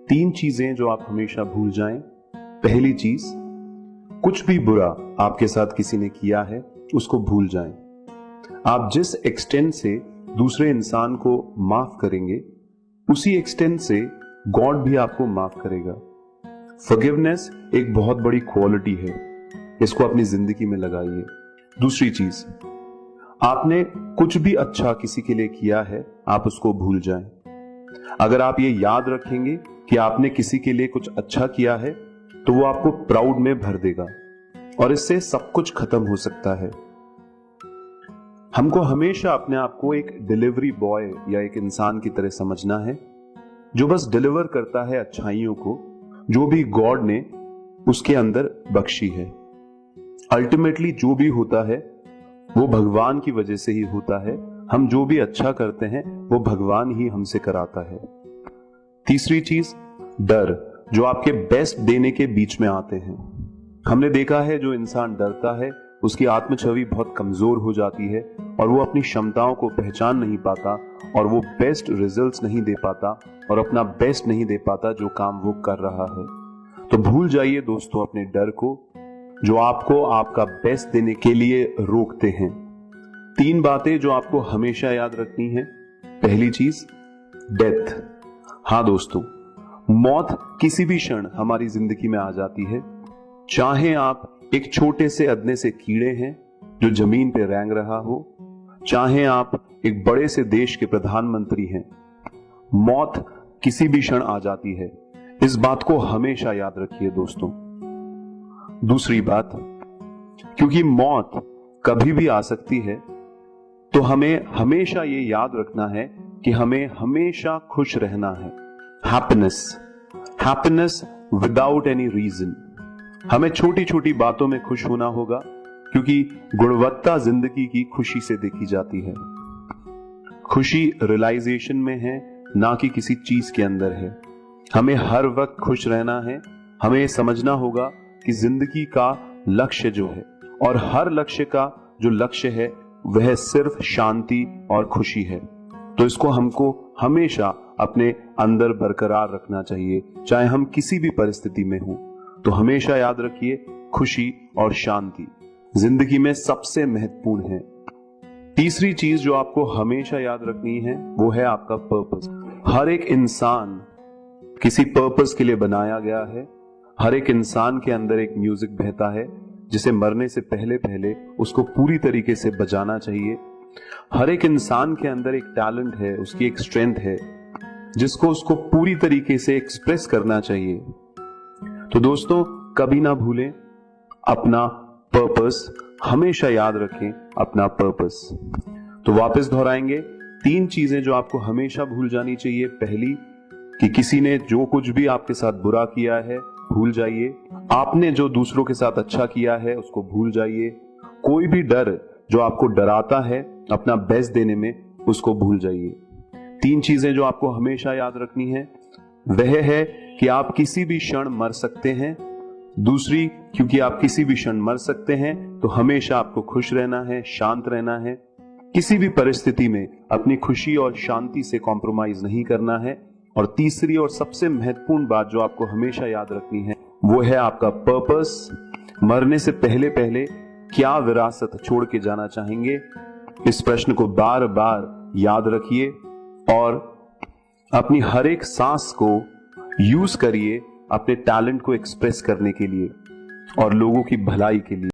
तीन चीजें जो आप हमेशा भूल जाएं। पहली चीज, कुछ भी बुरा आपके साथ किसी ने किया है उसको भूल जाएं। आप जिस एक्सटेंट से दूसरे इंसान को माफ करेंगे उसी एक्सटेंट से गॉड भी आपको माफ करेगा। फॉरगिवनेस एक बहुत बड़ी क्वालिटी है, इसको अपनी जिंदगी में लगाइए। दूसरी चीज, आपने कुछ भी अच्छा किसी के लिए किया है आप उसको भूल जाएं। अगर आप ये याद रखेंगे कि आपने किसी के लिए कुछ अच्छा किया है तो वो आपको प्राउड में भर देगा और इससे सब कुछ खत्म हो सकता है। हमको हमेशा अपने आप को एक डिलीवरी बॉय या एक इंसान की तरह समझना है जो बस डिलीवर करता है अच्छाइयों को जो भी गॉड ने उसके अंदर बख्शी है। अल्टीमेटली जो भी होता है वो भगवान की वजह से ही होता है। हम जो भी अच्छा करते हैं वो भगवान ही हमसे कराता है। तीसरी चीज, डर जो आपके बेस्ट देने के बीच में आते हैं। हमने देखा है जो इंसान डरता है उसकी आत्म छवि बहुत कमजोर हो जाती है और वो अपनी क्षमताओं को पहचान नहीं पाता और वो बेस्ट रिजल्ट्स नहीं दे पाता और अपना बेस्ट नहीं दे पाता जो काम वो कर रहा है। तो भूल जाइए दोस्तों अपने डर को जो आपको आपका बेस्ट देने के लिए रोकते हैं। तीन बातें जो आपको हमेशा याद रखनी है। पहली चीज, डेथ। हाँ दोस्तों, मौत किसी भी क्षण हमारी जिंदगी में आ जाती है। चाहे आप एक छोटे से अदने से कीड़े हैं जो जमीन पे रेंग रहा हो, चाहे आप एक बड़े से देश के प्रधानमंत्री हैं, मौत किसी भी क्षण आ जाती है। इस बात को हमेशा याद रखिए दोस्तों। दूसरी बात, क्योंकि मौत कभी भी आ सकती है तो हमें हमेशा ये याद रखना है कि हमें हमेशा खुश रहना है। Happiness without any reason. हमें छोटी छोटी बातों में खुश होना होगा क्योंकि गुणवत्ता जिंदगी की खुशी से देखी जाती है। खुशी रियलाइजेशन में है, ना कि किसी चीज के अंदर है। हमें हर वक्त खुश रहना है। हमें समझना होगा कि जिंदगी का लक्ष्य जो है और हर लक्ष्य का जो लक्ष्य है वह सिर्फ शांति और खुशी है। तो इसको हमको हमेशा अपने अंदर बरकरार रखना चाहिए चाहे हम किसी भी परिस्थिति में हों। तो हमेशा याद रखिए, खुशी और शांति जिंदगी में सबसे महत्वपूर्ण है। तीसरी चीज जो आपको हमेशा याद रखनी है वो है आपका पर्पस। हर एक इंसान किसी पर्पस के लिए बनाया गया है। हर एक इंसान के अंदर एक म्यूजिक बहता है जिसे मरने से पहले पहले उसको पूरी तरीके से बजाना चाहिए। हर एक इंसान के अंदर एक टैलेंट है, उसकी एक स्ट्रेंथ है जिसको उसको पूरी तरीके से एक्सप्रेस करना चाहिए। तो दोस्तों, कभी ना भूलें अपना पर्पस, हमेशा याद रखें अपना पर्पस। तो वापस दोहराएंगे, तीन चीजें जो आपको हमेशा भूल जानी चाहिए। पहली, कि किसी ने जो कुछ भी आपके साथ बुरा किया है भूल जाइए। आपने जो दूसरों के साथ अच्छा किया है उसको भूल जाइए। कोई भी डर जो आपको डराता है अपना बेस्ट देने में उसको भूल जाइए। तीन चीजें जो आपको हमेशा याद रखनी है वह है कि आप किसी भी क्षण मर सकते हैं। दूसरी, क्योंकि आप किसी भी क्षण मर सकते हैं तो हमेशा आपको खुश रहना है, शांत रहना है। किसी भी परिस्थिति में अपनी खुशी और शांति से कॉम्प्रोमाइज नहीं करना है। और तीसरी और सबसे महत्वपूर्ण बात जो आपको हमेशा याद रखनी है वो है आपका पर्पस। मरने से पहले पहले क्या विरासत छोड़ के जाना चाहेंगे, इस प्रश्न को बार बार याद रखिए और अपनी हर एक सांस को यूज करिए अपने टैलेंट को एक्सप्रेस करने के लिए और लोगों की भलाई के लिए।